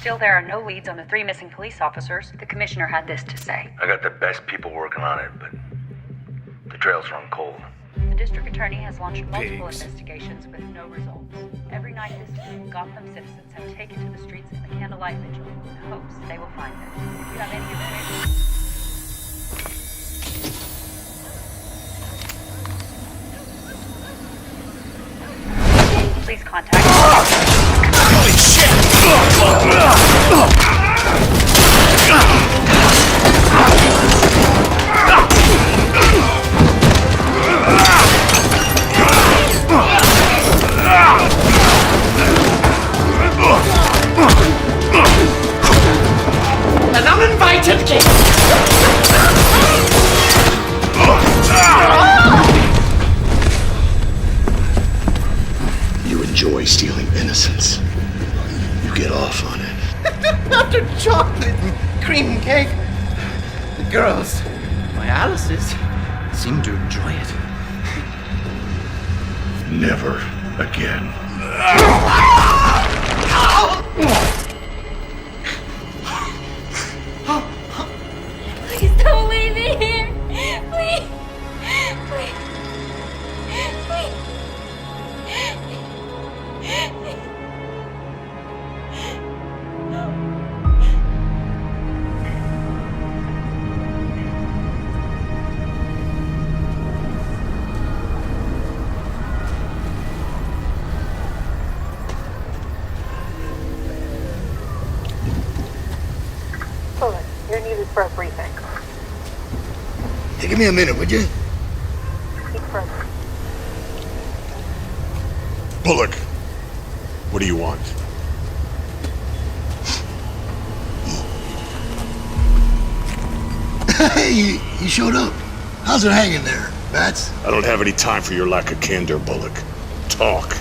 Still, there are no leads on the 3 missing police officers. The commissioner had this to say. I got the best people working on it, but the trails run cold. The district attorney has launched multiple investigations with no results. Every night this week, Gotham citizens have taken to the streets in the candlelight vigil in hopes they will find them. If you have any information... Please contact... Holy shit! An uninvited guest! You enjoy stealing innocence. You get off on it. After chocolate and cream cake, the girls, my Alice's, seem to enjoy it. Never again. Please don't leave me here. Please. Please. Please. Bullet, you're needed for a briefing. Hey, give me a minute, would you? Speak further. Bullock, what do you want? Hey, you showed up. How's it hanging there, Bats? I don't have any time for your lack of candor, Bullock. Talk.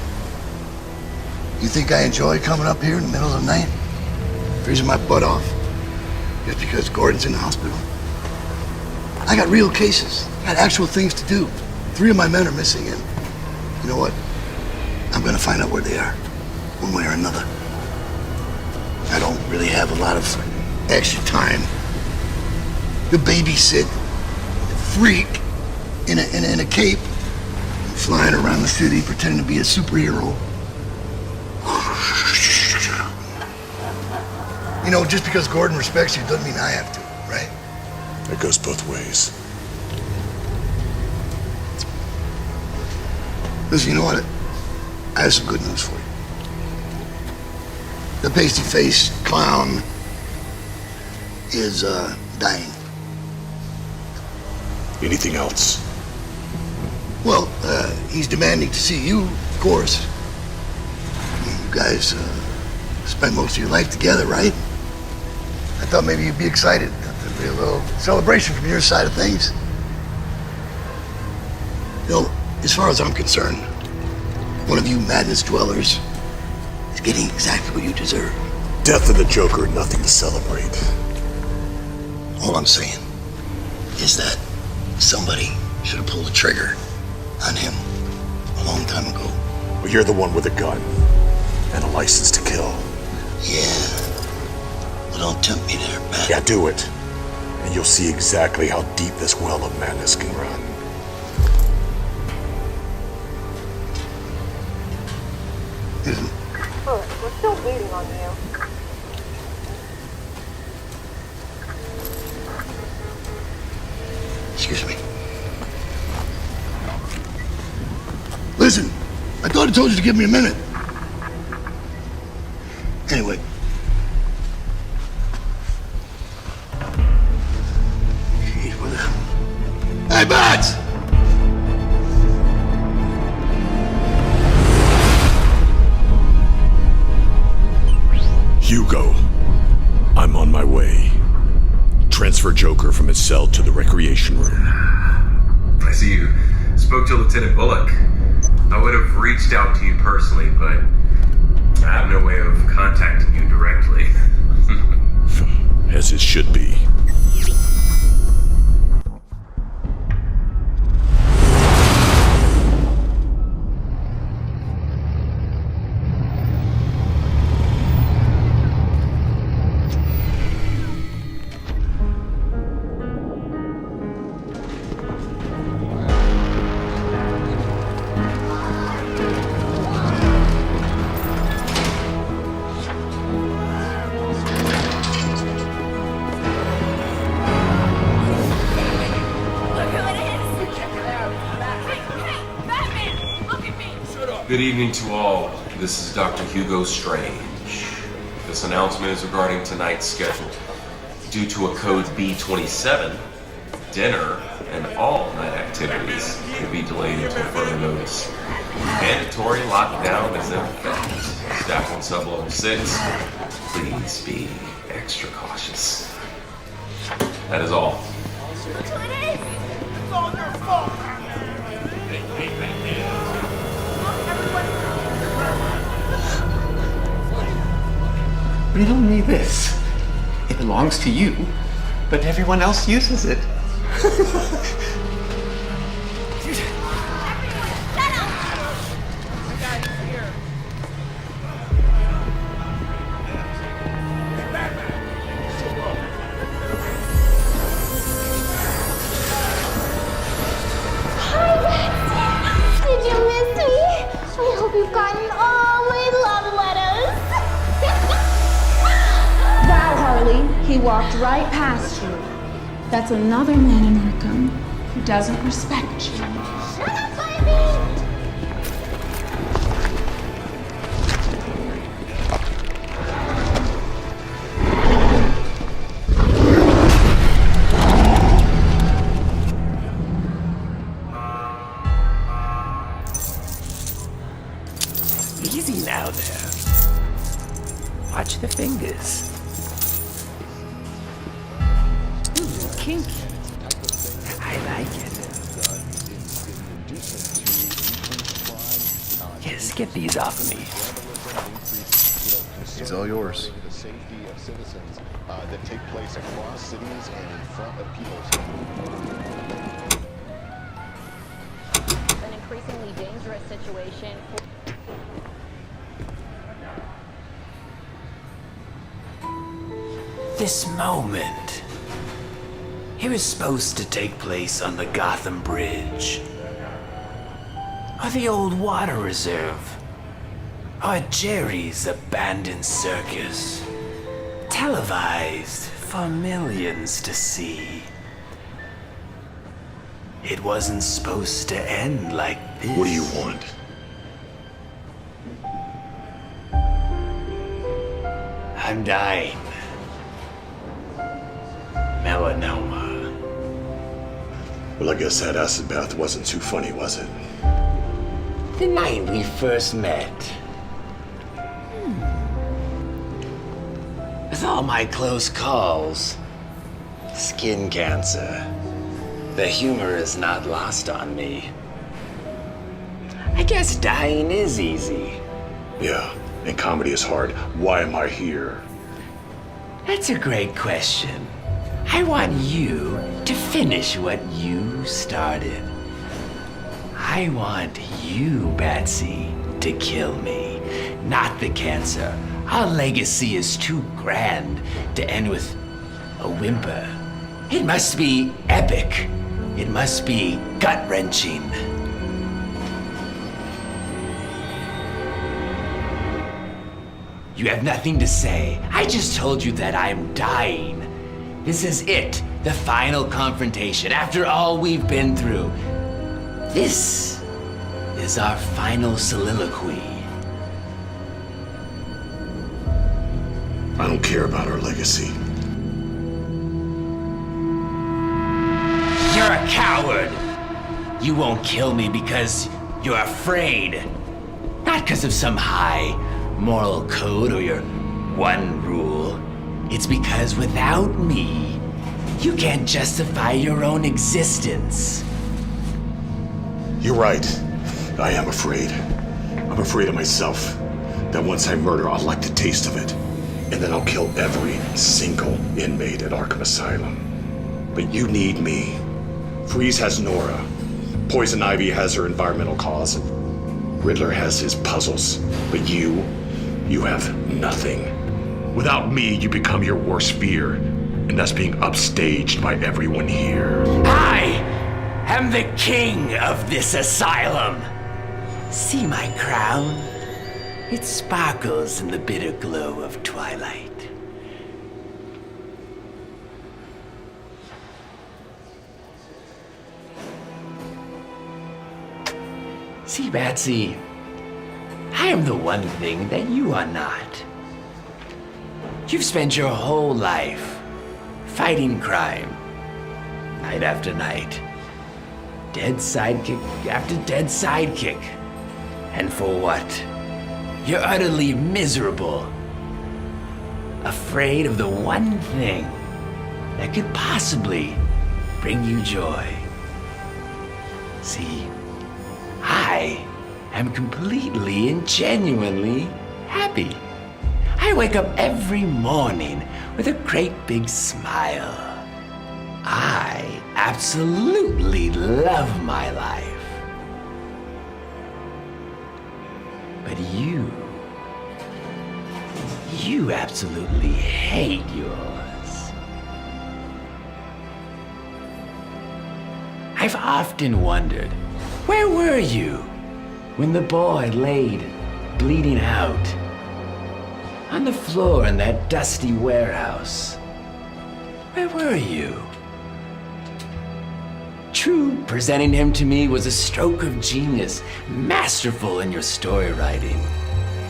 You think I enjoy coming up here in the middle of the night? Freezing my butt off? Just because Gordon's in the hospital? I got real cases. I got actual things to do. 3 of my men are missing, and you know what? I'm gonna find out where they are, one way or another. I don't really have a lot of extra time to babysit a freak in a cape, flying around the city pretending to be a superhero. You know, just because Gordon respects you doesn't mean I have to, right? It goes both ways. Listen, you know what? I have some good news for you. The pasty-faced clown is, dying. Anything else? Well, he's demanding to see you, of course. You guys, spent most of your life together, right? I thought maybe you'd be excited. There'd be a little celebration from your side of things. You know, as far as I'm concerned, one of you madness dwellers is getting exactly what you deserve. Death of the Joker, nothing to celebrate. All I'm saying is that somebody should have pulled the trigger on him a long time ago. Well, you're the one with a gun and a license to kill. Yeah. Well, don't tempt me there, Pat. Yeah, do it. And you'll see exactly how deep this well of madness can run. Bullet, we're still waiting on you. Listen, I thought I told you to give me a minute. Anyway. Gee, what the... Hey, Bats! Hugo, I'm on my way. Transfer Joker from his cell to the recreation room. I see you spoke to Lieutenant Bullock. I would have reached out to you personally, but I have no way of contacting you directly. As it should be. Good evening to all. This is Dr. Hugo Strange. This announcement is regarding tonight's schedule. Due to a code B27, dinner and all night activities will be delayed until further notice. Mandatory lockdown is in effect. Staff on sub-level 6, please be extra cautious. That is all. It's all your fault! Read only this. It belongs to you, but everyone else uses it. Did you miss me? I hope you've gotten all my love letters. Wow, Harley, he walked right past you. That's another man in Arkham who doesn't respect you. Shut up, baby! Easy now there. Watch the fingers. Ooh, kinky. I like it. Yes, get these off of me. It's all yours. The safety of citizens that take place across cities and in front of people's An increasingly dangerous situation. This moment, it was supposed to take place on the Gotham Bridge, or the old water reserve, or Jerry's abandoned circus, televised for millions to see. It wasn't supposed to end like this. What do you want? I'm dying. Melanoma. Well, I guess that acid bath wasn't too funny, was it? The night we first met. With all my close calls, skin cancer, the humor is not lost on me. I guess dying is easy. Yeah, and comedy is hard. Why am I here? That's a great question. I want you to finish what you started. I want you, Batsy, to kill me, not the cancer. Our legacy is too grand to end with a whimper. It must be epic. It must be gut-wrenching. You have nothing to say. I just told you that I'm dying. This is it, the final confrontation after all we've been through. This is our final soliloquy. I don't care about our legacy. You're a coward! You won't kill me because you're afraid. Not because of some high moral code or your one rule. It's because without me, you can't justify your own existence. You're right. I am afraid. I'm afraid of myself. That once I murder, I'll like the taste of it. And then I'll kill every single inmate at Arkham Asylum. But you need me. Freeze has Nora. Poison Ivy has her environmental cause. And Riddler has his puzzles. But you have nothing. Without me, you become your worst fear. And that's being upstaged by everyone here. I am the king of this asylum. See my crown? It sparkles in the bitter glow of twilight. See, Batsy, I am the one thing that you are not. You've spent your whole life fighting crime, night after night. Dead sidekick after dead sidekick. And for what? You're utterly miserable. Afraid of the one thing that could possibly bring you joy. See, I am completely and genuinely happy. I wake up every morning with a great big smile. I absolutely love my life. But you absolutely hate yours. I've often wondered, where were you when the boy laid bleeding out on the floor in that dusty warehouse? Where were you? True, presenting him to me was a stroke of genius, masterful in your story writing.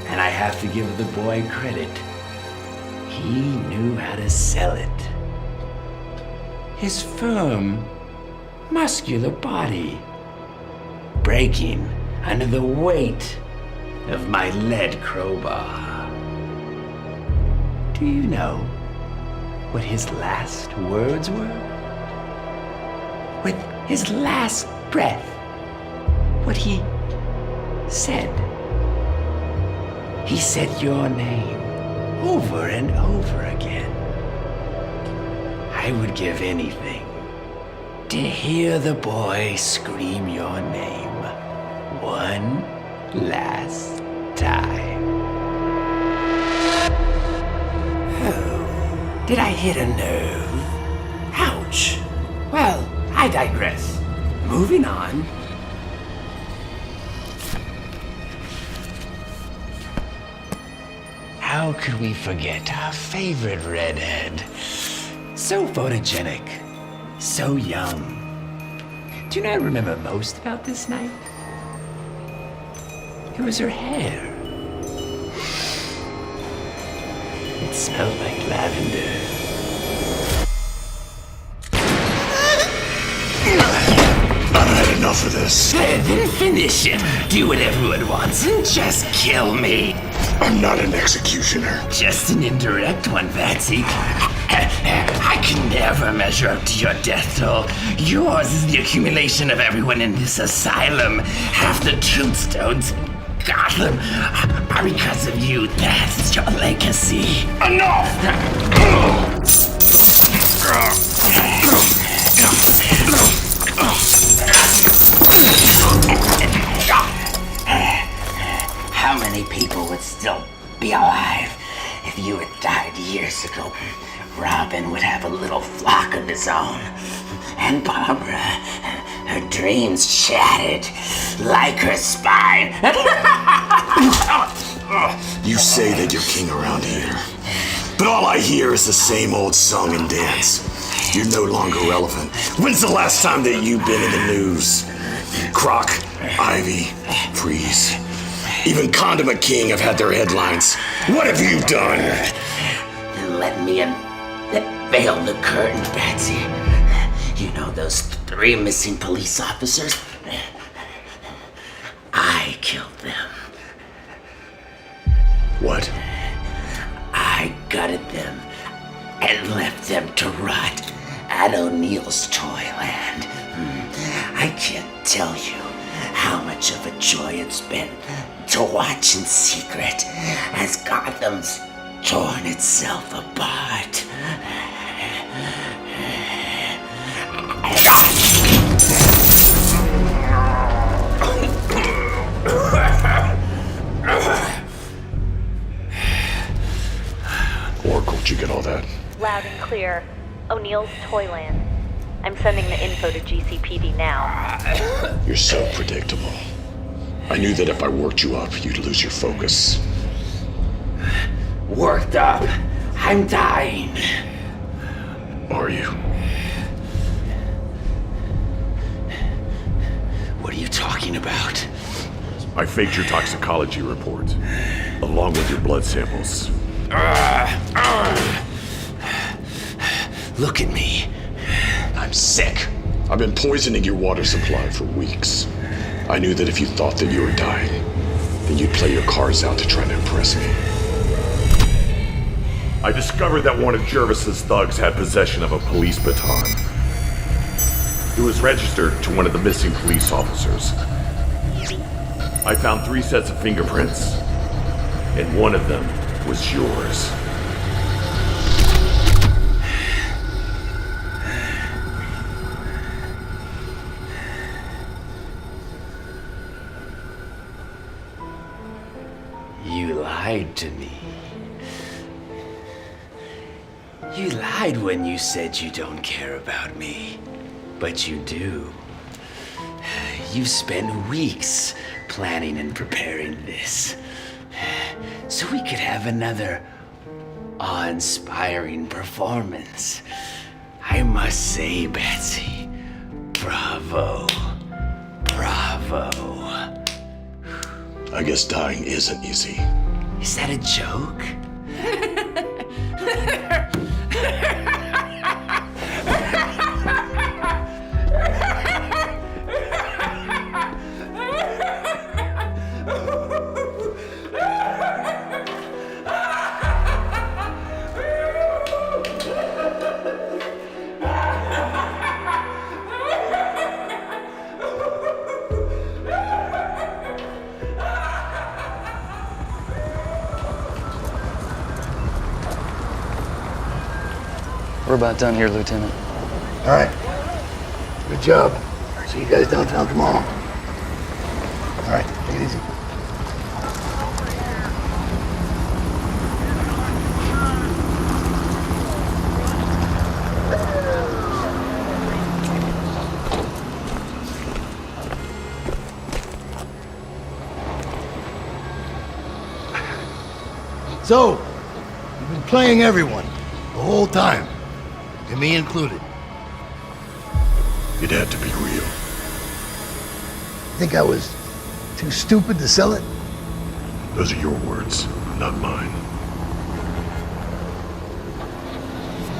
And I have to give the boy credit. He knew how to sell it. His firm, muscular body, breaking under the weight of my lead crowbar. Do you know what his last words were? With his last breath, what he said. He said your name over and over again. I would give anything to hear the boy scream your name one last time. Oh, did I hit a nerve? Ouch. Well, I digress. Moving on. How could we forget our favorite redhead? So photogenic, so young. Do you know what I remember most about this night? It was her hair. It smelled like lavender. I've had enough of this. Then finish it. Do what everyone wants and just kill me. I'm not an executioner. Just an indirect one, Batsy. I can never measure up to your death toll. Yours is the accumulation of everyone in this asylum. Half the tombstones in Gotham are because of you. That's your legacy. Enough! How many people would still be alive if you had died years ago? Robin would have a little flock of his own. And Barbara, her dreams shattered like her spine. You say that you're king around here, but all I hear is the same old song and dance. You're no longer relevant. When's the last time that you've been in the news? Croc, Ivy, Freeze, even Condiment King have had their headlines. What have you done? Let me unveil the curtain, Patsy. You know those 3 missing police officers? I killed them. What? I gutted them and left them to rot at O'Neill's Toyland. I can't tell you how much of a joy it's been to watch in secret as Gotham's torn itself apart. Oracle, did you get all that? Loud and clear. O'Neill's Toyland. I'm sending the info to GCPD now. You're so predictable. I knew that if I worked you up, you'd lose your focus. Worked up. I'm dying. Are you? What are you talking about? I faked your toxicology report, along with your blood samples. Look at me. I'm sick. I've been poisoning your water supply for weeks. I knew that if you thought that you were dying, then you'd play your cards out to try to impress me. I discovered that one of Jervis's thugs had possession of a police baton. It was registered to one of the missing police officers. I found 3 sets of fingerprints, and one of them was yours. You lied to me. You lied when you said you don't care about me, but you do. You've spent weeks planning and preparing this, so we could have another awe-inspiring performance. I must say, Betsy, bravo, bravo. I guess dying isn't easy. Is that a joke? We're about done here, Lieutenant. All right. Good job. See you guys downtown tomorrow. All right, take it easy. So, you've been playing everyone the whole time. And me included. It had to be real. Think I was too stupid to sell it? Those are your words, not mine.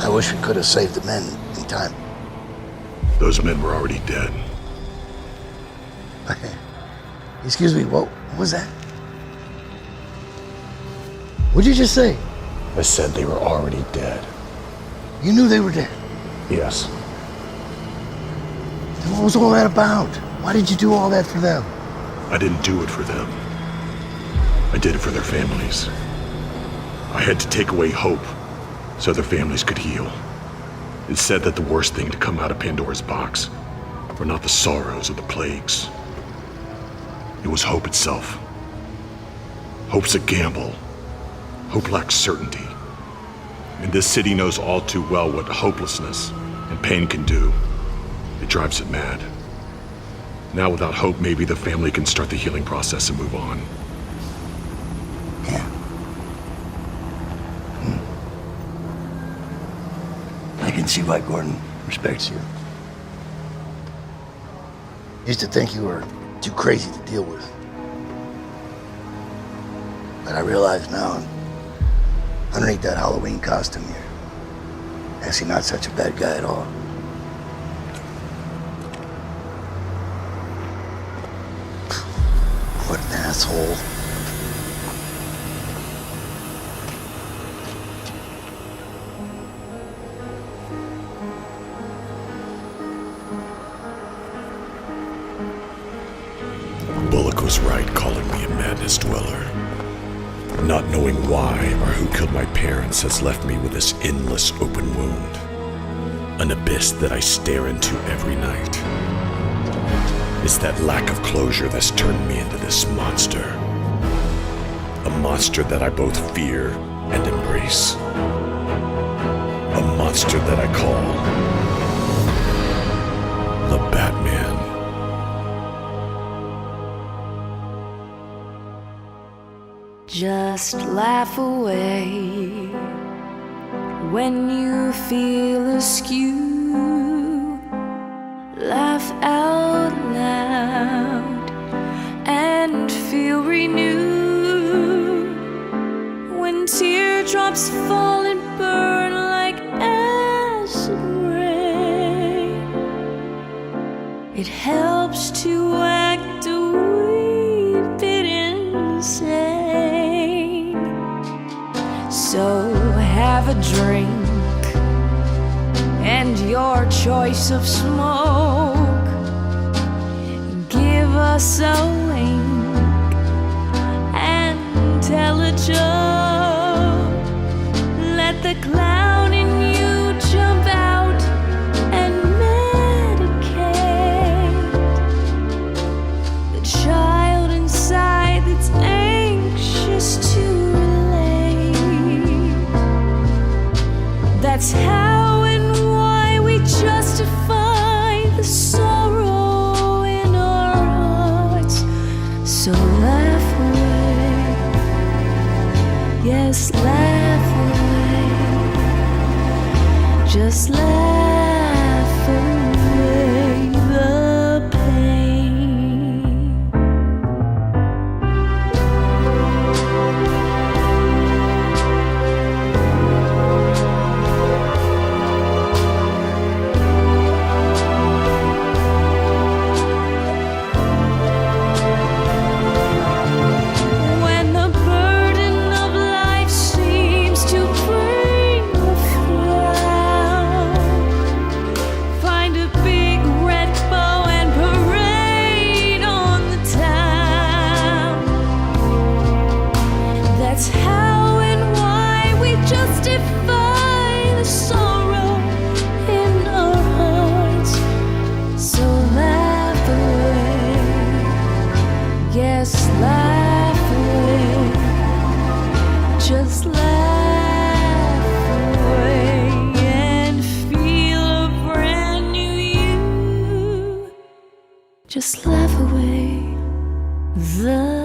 I wish we could have saved the men in time. Those men were already dead. Excuse me, what was that? What'd you just say? I said they were already dead. You knew they were dead? Yes. Then what was all that about? Why did you do all that for them? I didn't do it for them. I did it for their families. I had to take away hope so their families could heal. It's said that the worst thing to come out of Pandora's box were not the sorrows or the plagues. It was hope itself. Hope's a gamble. Hope lacks certainty. And this city knows all too well what hopelessness and pain can do. It drives it mad. Now without hope, maybe the family can start the healing process and move on. Yeah. I can see why Gordon respects you. Used to think you were too crazy to deal with. But I realize now, underneath that Halloween costume, you're actually not such a bad guy at all. What an asshole. Bullock was right calling me a madness dweller. Not knowing why or who killed my parents has left me with this endless open wound. An abyss that I stare into every night. It's that lack of closure that's turned me into this monster. A monster that I both fear and embrace. A monster that I call the Batman. Just laugh away when you feel askew. Laugh out loud and feel renewed. When teardrops fall and burn like acid rain, it helps to act a wee bit insane. So have a drink and your choice of smoke. Give us a wink and tell a joke. Let the clown in you jump out and medicate the child inside that's anxious to relate. That's how and why we justify the sorrow in our hearts. So laugh away, yes, laugh away. Just laugh away the pain. When the burden of life seems to bring a frown, find a big red bow and parade on the town. That's how and why we justify the sorrow in our hearts. So laugh away, yes, laugh away. Just laugh away and feel a brand new you. Just laugh away the